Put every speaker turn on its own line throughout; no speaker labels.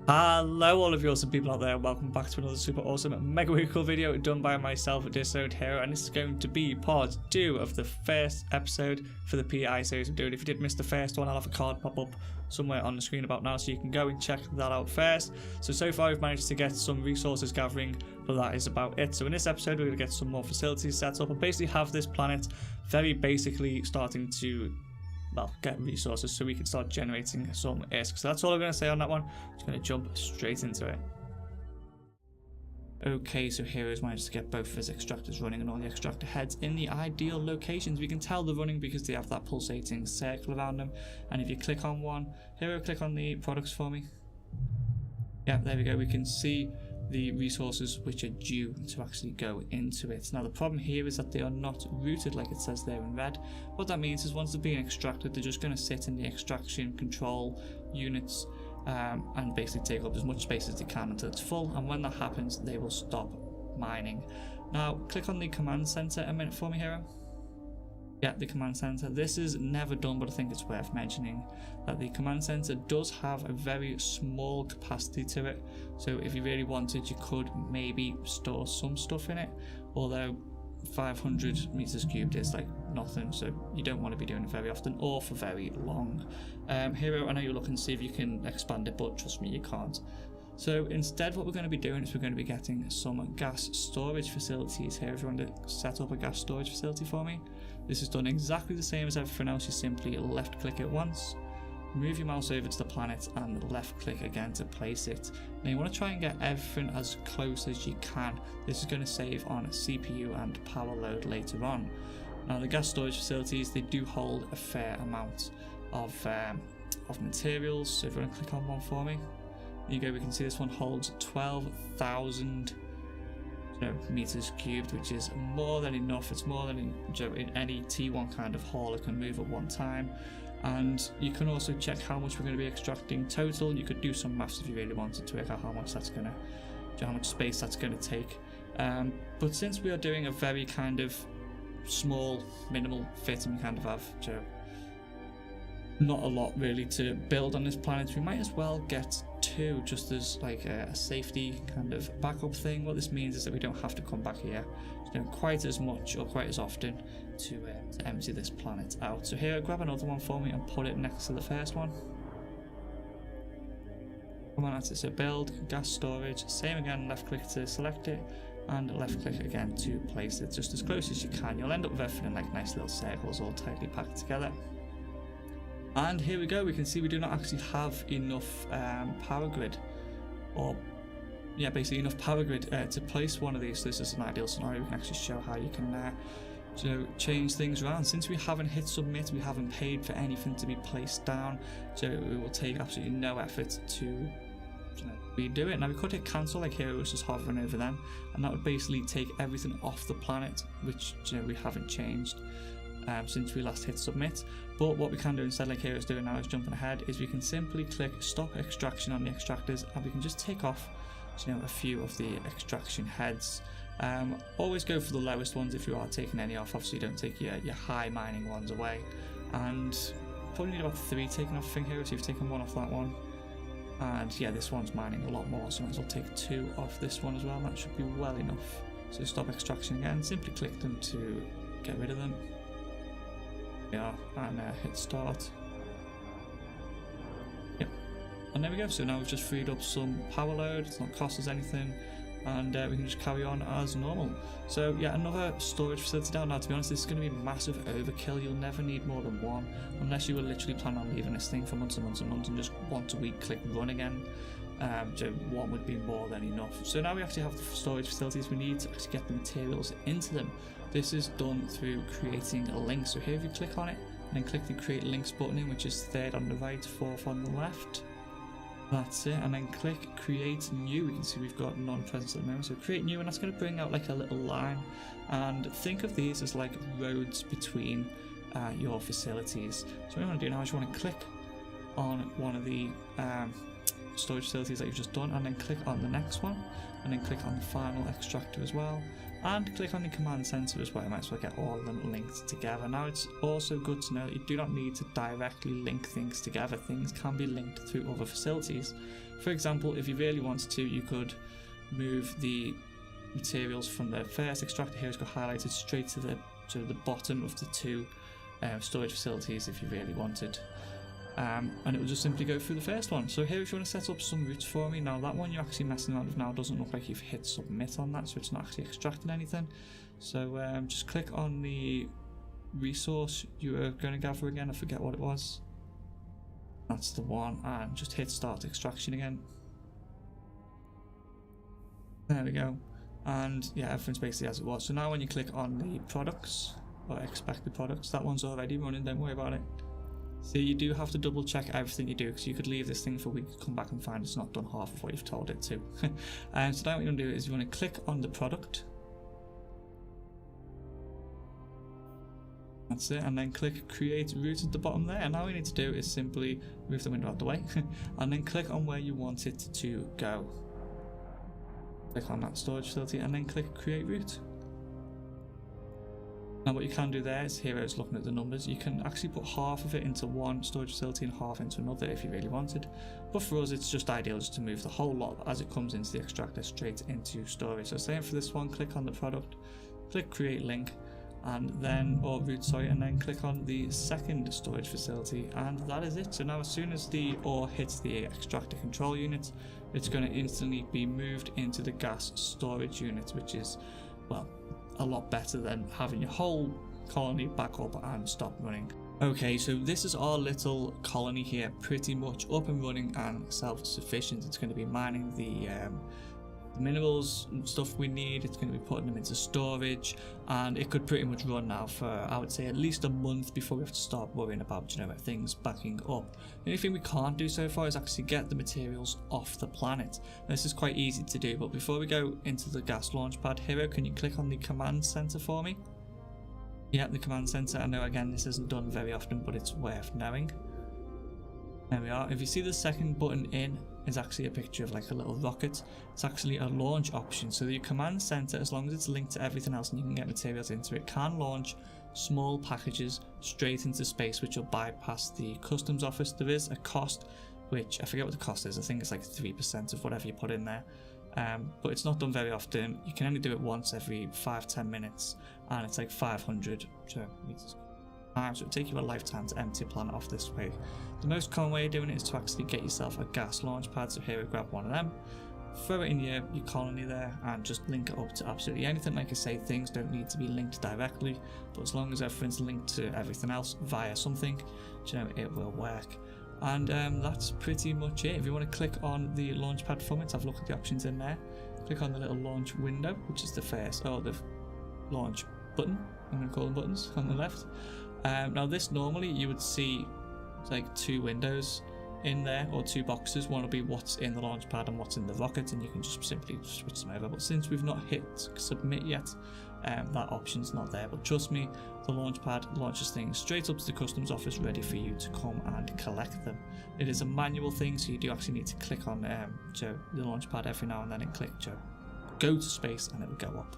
Hello all of you awesome people out there, welcome back to another super awesome mega really cool video done by myself, Disowned here, and this is going to be part 2 of the first episode for the PI series I'm doing. If you did miss the first one, I'll have a card pop up somewhere on the screen about now, so you can go and check that out first. So far we've managed to get some resources gathering, but that is about it. So in this episode we're going to get some more facilities set up and basically have this planet very basically starting to get resources so we can start generating some ISK. So that's all I'm going to say on that one. I'm just going to jump straight into it. Okay, so Heroes managed to get both of his extractors running and all the extractor heads in the ideal locations. We can tell they're running because they have that pulsating circle around them. And if you click on one, Hero, click on the products for me. Yeah, there we go. We can see the resources which are due to actually go into it. Now the problem here is that they are not routed like it says there in red. What that means is once they're being extracted, they're just going to sit in the extraction control units and basically take up as much space as they can until it's full, and when that happens they will stop mining. Now click on the command center a minute for me, Hero. Yeah, the command center. This is never done, but I think it's worth mentioning that the command center does have a very small capacity to it. So if you really wanted, you could maybe store some stuff in it, although 500 meters cubed is like nothing, so you don't want to be doing it very often or for very long. Hero, I know you're looking to see if you can expand it, but trust me, you can't. So instead what we're going to be doing is we're going to be getting some gas storage facilities here. If you want to set up a gas storage facility for me, this is done exactly the same as everything else. You simply left click it once, move your mouse over to the planet and left click again to place it. Now you want to try and get everything as close as you can. This is going to save on CPU and power load later on. Now the gas storage facilities, they do hold a fair amount of materials. So if you want to click on one for me, there you go, we can see this one holds 12,000 meters cubed, which is more than enough. It's more than in any T1 kind of hauler can move at one time. And you can also check how much we're going to be extracting total. You could do some maths if you really wanted to work out how much space that's going to take. But since we are doing a very kind of small, minimal fit, and we kind of have not a lot really to build on this planet, we might as well get 2 just as like a safety kind of backup thing. What this means is that we don't have to come back here quite as much or quite as often to empty this planet out. So here, grab another one for me and put it next to the first one. Come on, that's it. So build gas storage, same again, left click to select it and left click again to place it just as close as you can. You'll end up with everything in like nice little circles all tightly packed together. And here we go, we can see we do not actually have enough power grid, or yeah, basically enough power grid to place one of these. So this is an ideal scenario. We can actually show how you can change things around. Since we haven't hit submit, we haven't paid for anything to be placed down, so it will take absolutely no effort to redo it. Now we could hit cancel like here, it was just hovering over them, and that would basically take everything off the planet, which we haven't changed since we last hit submit. But what we can do instead, like here is doing now, is jumping ahead, is we can simply click stop extraction on the extractors and we can just take off a few of the extraction heads. Always go for the lowest ones if you are taking any off. Obviously don't take your high mining ones away, and probably need about 3 taken off thing here. So you've taken 1 off that one, and yeah, this one's mining a lot more, so might as well take 2 off this one as well. That should be well enough. So stop extraction again, simply click them to get rid of them. Yeah, and hit start. Yep, and there we go. So now we've just freed up some power load. It's not cost us anything, and we can just carry on as normal. So yeah, another storage facility down. Now to be honest, this is going to be massive overkill. You'll never need more than 1 unless you were literally planning on leaving this thing for months and months and months and just once a week click run again. So 1 would be more than enough. So now we actually have the storage facilities we need to actually get the materials into them. This is done through creating a link. So here if you click on it and then click the create links button in, which is 3rd on the right, 4th on the left. That's it, and then click create new. We can see we've got none present at the moment, so create new, and that's going to bring out like a little line. And think of these as like roads between your facilities. So what you want to do now is you want to click on one of the storage facilities that you've just done, and then click on the next one, and then click on the final extractor as well, and click on the command center as well. You might as well get all of them linked together. Now it's also good to know that you do not need to directly link things together. Things can be linked through other facilities. For example, if you really wanted to, you could move the materials from the first extractor here, it's got highlighted, straight to the bottom of the two storage facilities if you really wanted. And it will just simply go through the first one. So here, if you want to set up some routes for me, now that one you're actually messing around with now doesn't look like you've hit submit on that, so it's not actually extracting anything. So just click on the resource you were going to gather again, I forget what it was. That's the one, and just hit start extraction again. There we go. And yeah, everything's basically as it was. So now when you click on the products, or expected products, that one's already running, don't worry about it. So you do have to double check everything you do, because you could leave this thing for a week, come back and find it's not done half of what you've told it to. And so now what you want to do is you want to click on the product. That's it, and then click create route at the bottom there. And now what you need to do is simply move the window out the way and then click on where you want it to go. Click on that storage facility and then click create route. Now what you can do there is, here it's looking at the numbers, you can actually put half of it into one storage facility and half into another if you really wanted. But for us it's just ideal just to move the whole lot as it comes into the extractor straight into storage. So same for this one, click on the product, click create link, and then, or route, sorry, and then click on the second storage facility, and that is it. So now as soon as the ore hits the extractor control unit, it's going to instantly be moved into the gas storage unit, which is, well, a lot better than having your whole colony back up and stop running. Okay, so this is our little colony here, pretty much up and running and self-sufficient. It's going to be mining the minerals and stuff we need. It's going to be putting them into storage, and it could pretty much run now for, I would say, at least a month before we have to start worrying about, you know, things backing up. The only thing we can't do so far is actually get the materials off the planet. Now, this is quite easy to do, but before we go into the gas launch pad, Hero, can you click on the command center for me? Yeah, the command center. I know again this isn't done very often, but it's worth knowing. There we are. If you see the second button in is actually a picture of like a little rocket. It's actually a launch option. So your command center, as long as it's linked to everything else and you can get materials into it, can launch small packages straight into space, which will bypass the customs office. There is a cost, which I forget what the cost is. I think it's like 3% of whatever you put in there. But it's not done very often. You can only do it once every 5-10 minutes, and it's like 500 meters. So it'll take you a lifetime to empty a planet off this way. The most common way of doing it is to actually get yourself a gas launch pad. So here we grab one of them, throw it in your colony there, and just link it up to absolutely anything. Like I say, things don't need to be linked directly, but as long as everything's linked to everything else via something, you know, it will work. And that's pretty much it. If you want to click on the launch pad from it, have a look at the options in there. Click on the little launch window, which is the launch button. I'm going to call them buttons on the left. Now this normally you would see like two windows in there, or two boxes. One will be what's in the launch pad and what's in the rocket, and you can just simply switch them over. But since we've not hit submit yet, that option's not there. But trust me, the launch pad launches things straight up to the customs office, ready for you to come and collect them. It is a manual thing, so you do actually need to click on the launch pad every now and then and click go to space, and it will go up.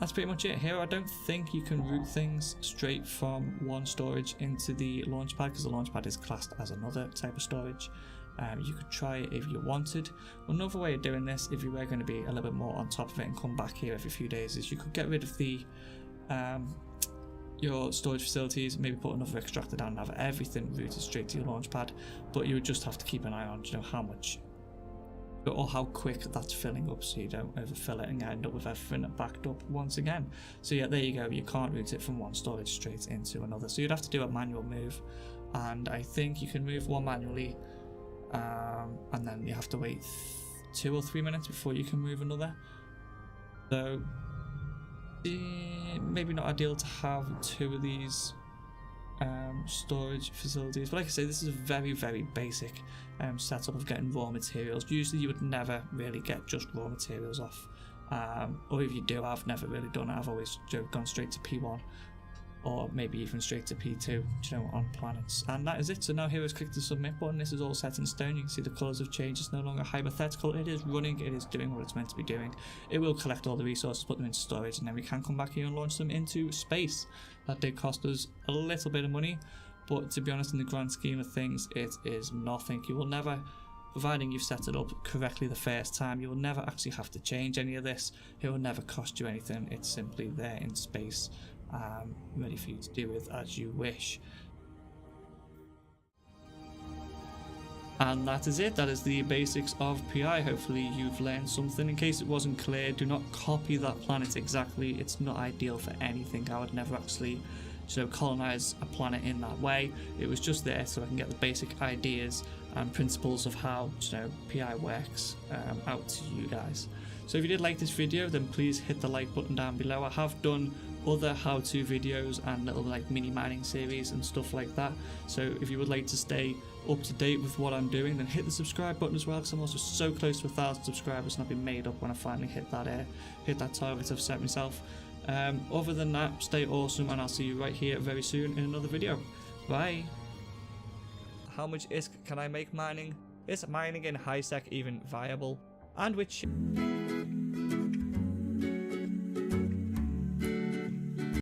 That's pretty much it. Here I don't think you can route things straight from one storage into the launch pad, because the launch pad is classed as another type of storage. You could try it if you wanted. Another way of doing this, if you were going to be a little bit more on top of it and come back here every few days, is you could get rid of the your storage facilities, maybe put another extractor down and have everything routed straight to your launch pad. But you would just have to keep an eye on, you know, how much or how quick that's filling up, so you don't overfill it and end up with everything backed up once again. So yeah, there you go, you can't route it from one storage straight into another, so you'd have to do a manual move, and I think you can move one manually, and then you have to wait 2 or 3 minutes before you can move another. So maybe not ideal to have two of these storage facilities, but like I say, this is a very, very basic setup of getting raw materials. Usually you would never really get just raw materials off, or if you do, I've never really done it. I've always gone straight to P1 or maybe even straight to P2, you know, on planets. And that is it. So now here is click the submit button. This is all set in stone. You can see the colours have changed. It's no longer hypothetical. It is running. It is doing what it's meant to be doing. It will collect all the resources, put them into storage, and then we can come back here and launch them into space. That did cost us a little bit of money, but to be honest, in the grand scheme of things, it is nothing. You will never, providing you've set it up correctly the first time, you will never actually have to change any of this. It will never cost you anything. It's simply there in space, ready for you to do with as you wish. And that is it. That is the basics of PI. Hopefully you've learned something. In case it wasn't clear, do not copy that planet exactly. It's not ideal for anything. I would never actually colonize a planet in that way. It was just there so I can get the basic ideas and principles of how PI works out to you guys. So if you did like this video, then please hit the like button down below. I have done other how-to videos and little mini mining series and stuff like that, so if you would like to stay up to date with what I'm doing, then hit the subscribe button as well, because I'm also so close to 1,000 subscribers, and I'll be made up when I finally hit that target I've set myself. Other than that, stay awesome, and I'll see you right here very soon in another video. Bye. How much ISK can I make mining? Is mining in high sec even viable? And which